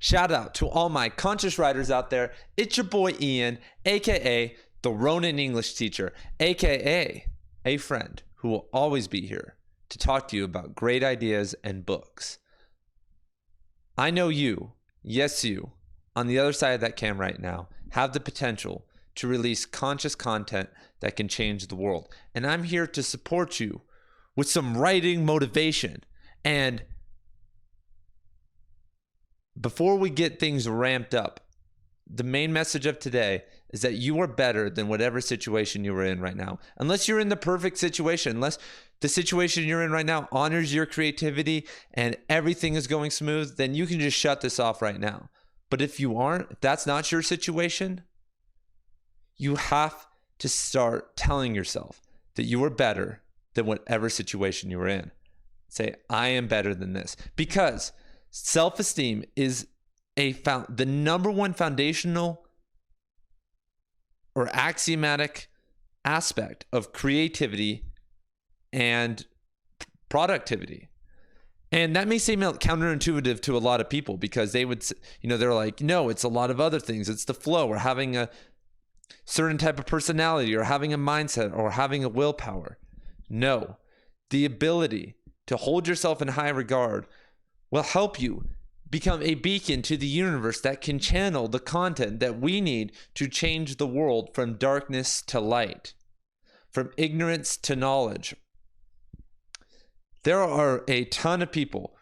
Shout out to all my conscious writers out there. It's your boy Ian, aka the Ronin English teacher, aka a friend who will always be here to talk to you about great ideas and books. I know you, yes you, on the other side of that cam right now, have the potential to release conscious content that can change the world. And I'm here to support you with some writing motivation. And before we get things ramped up, the main message of today is that you are better than whatever situation you are in right now. Unless you're in the perfect situation, unless the situation you're in right now honors your creativity and everything is going smooth, then you can just shut this off right now. But if you aren't, if that's not your situation, you have to start telling yourself that you are better than whatever situation you're in. Say, I am better than this. Because self-esteem is the number one foundational or axiomatic aspect of creativity and productivity. And that may seem counterintuitive to a lot of people because they would, they're like, no, it's a lot of other things. It's the flow or having a certain type of personality or having a mindset or having a willpower. No, the ability to hold yourself in high regard will help you become a beacon to the universe that can channel the content that we need to change the world from darkness to light, from ignorance to knowledge. There are a ton of people,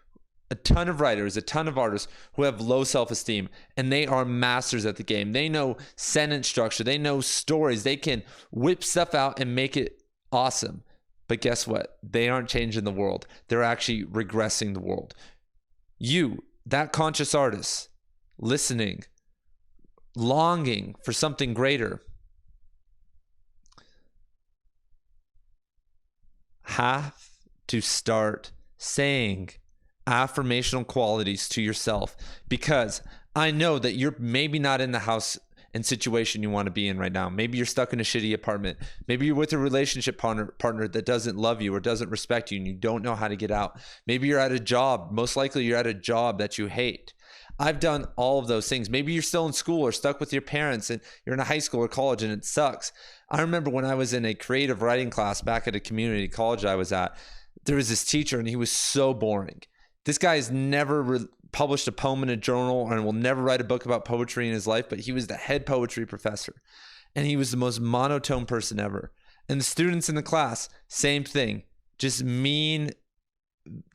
a ton of writers, a ton of artists who have low self-esteem, and they are masters at the game. They know sentence structure. They know stories. They can whip stuff out and make it awesome. But guess what? They aren't changing the world. They're actually regressing the world. You, that conscious artist, listening, longing for something greater, have to start saying affirmational qualities to yourself, because I know that you're maybe not in the house and situation you want to be in right now. Maybe you're stuck in a shitty apartment. Maybe you're with a relationship partner that doesn't love you or doesn't respect you and you don't know how to get out. Maybe you're at a job. Most likely you're at a job that you hate. I've done all of those things. Maybe you're still in school or stuck with your parents and you're in a high school or college and it sucks. I remember when I was in a creative writing class back at a community college I was at, there was this teacher and he was so boring. This guy has never published a poem in a journal and will never write a book about poetry in his life, but he was the head poetry professor. And he was the most monotone person ever. And the students in the class, same thing, just mean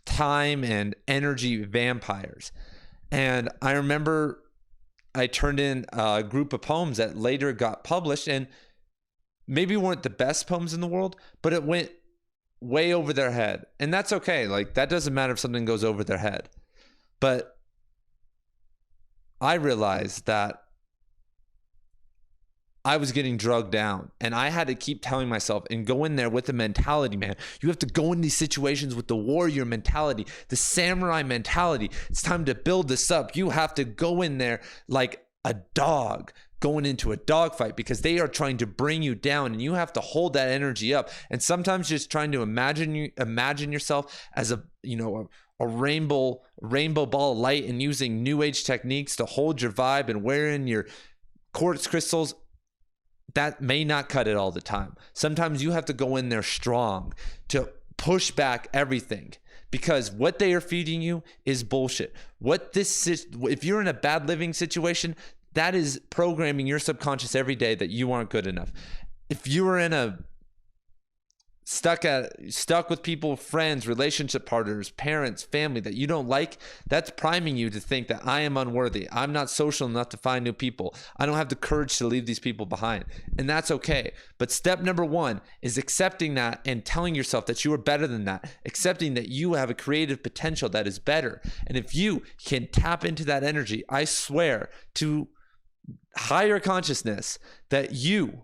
time and energy vampires. And I remember I turned in a group of poems that later got published and maybe weren't the best poems in the world, but it went way over their head. And that's okay. Like, that doesn't matter if something goes over their head. But I realized that I was getting drugged down and I had to keep telling myself and go in there with the mentality, man. You have to go in these situations with the warrior mentality, the samurai mentality. It's time to build this up. You have to go in there like a dog going into a dogfight because they are trying to bring you down and you have to hold that energy up. And sometimes just trying to imagine yourself as a rainbow ball of light and using new age techniques to hold your vibe and wearing your quartz crystals, that may not cut it all the time. Sometimes you have to go in there strong to push back everything because what they are feeding you is bullshit. If you're in a bad living situation, that is programming your subconscious every day that you aren't good enough. If you are in a stuck with people, friends, relationship partners, parents, family that you don't like, that's priming you to think that I am unworthy. I'm not social enough to find new people. I don't have the courage to leave these people behind. And that's okay. But step number one is accepting that and telling yourself that you are better than that, accepting that you have a creative potential that is better. And if you can tap into that energy, I swear to higher consciousness that you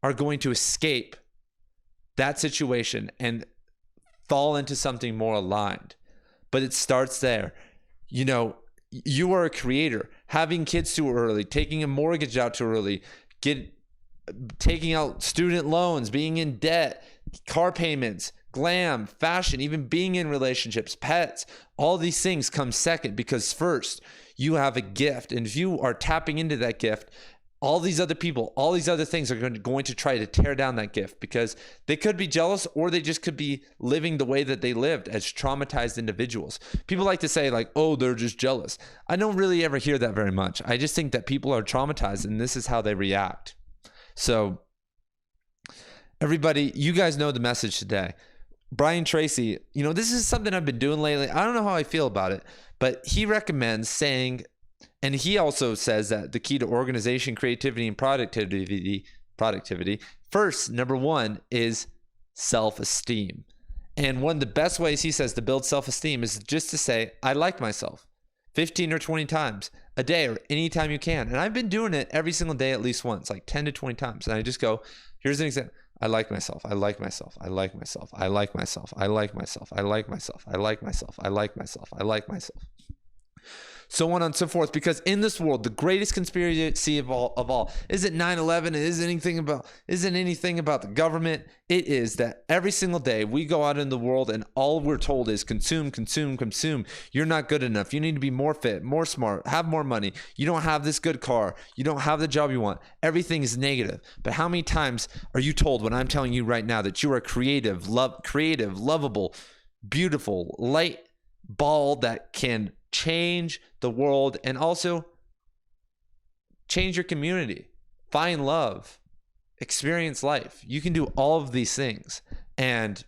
are going to escape that situation and fall into something more aligned. But it starts there. You are a creator. Having kids too early, taking a mortgage out too early, taking out student loans, being in debt, car payments, glam, fashion, even being in relationships, pets, all these things come second, because first you have a gift. And if you are tapping into that gift, all these other people, all these other things are going to try to tear down that gift, because they could be jealous, or they just could be living the way that they lived as traumatized individuals. People like to say like, oh, they're just jealous. I don't really ever hear that very much. I just think that people are traumatized and this is how they react. So everybody, you guys know the message today. Brian Tracy, this is something I've been doing lately. I don't know how I feel about it, but he recommends saying, and he also says that the key to organization, creativity, and productivity, first, number one, is self-esteem. And one of the best ways, he says, to build self-esteem is just to say, I like myself 15 or 20 times a day, or anytime you can. And I've been doing it every single day at least once, like 10 to 20 times. And I just go, here's an example. I like myself. I like myself. I like myself. I like myself. I like myself. I like myself. I like myself. I like myself. I like myself. So on and so forth, because in this world, the greatest conspiracy of all isn't 9/11. It isn't anything about the government. It is that every single day we go out in the world and all we're told is consume, consume, consume. You're not good enough. You need to be more fit, more smart, have more money. You don't have this good car. You don't have the job you want. Everything is negative. But how many times are you told, when I'm telling you right now, that you are creative, lovable, beautiful, light ball that can change the world and also change your community, find love, experience life. You can do all of these things, and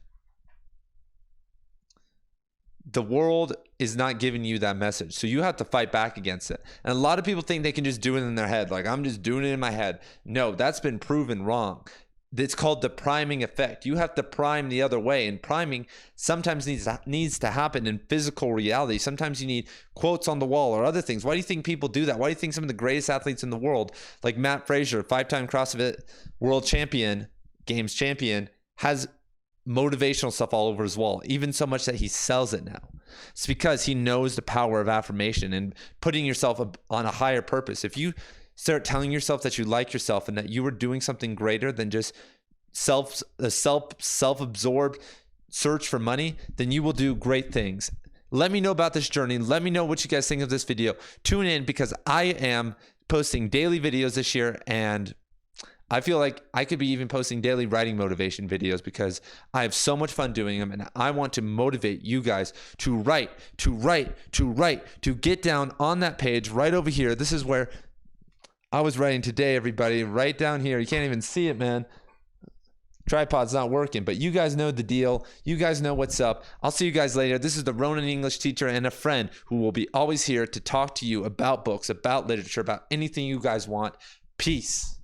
the world is not giving you that message. So you have to fight back against it. And a lot of people think they can just do it in their head. Like, I'm just doing it in my head. No, that's been proven wrong. It's called the priming effect. You have to prime the other way, and priming sometimes needs to happen in physical reality. Sometimes you need quotes on the wall or other things. Why do you think people do that? Why do you think some of the greatest athletes in the world, like Matt Fraser, 5-time CrossFit world champion, games champion, has motivational stuff all over his wall, even so much that he sells it now? It's because he knows the power of affirmation and putting yourself on a higher purpose. If you start telling yourself that you like yourself and that you are doing something greater than just self-absorbed search for money, then you will do great things. Let me know about this journey. Let me know what you guys think of this video. Tune in, because I am posting daily videos this year, and I feel like I could be even posting daily writing motivation videos, because I have so much fun doing them, and I want to motivate you guys to write, to get down on that page right over here. This is where I was writing today, everybody, right down here. You can't even see it, man. Tripod's not working, but you guys know the deal. You guys know what's up. I'll see you guys later. This is the Ronan English teacher and a friend who will be always here to talk to you about books, about literature, about anything you guys want. Peace.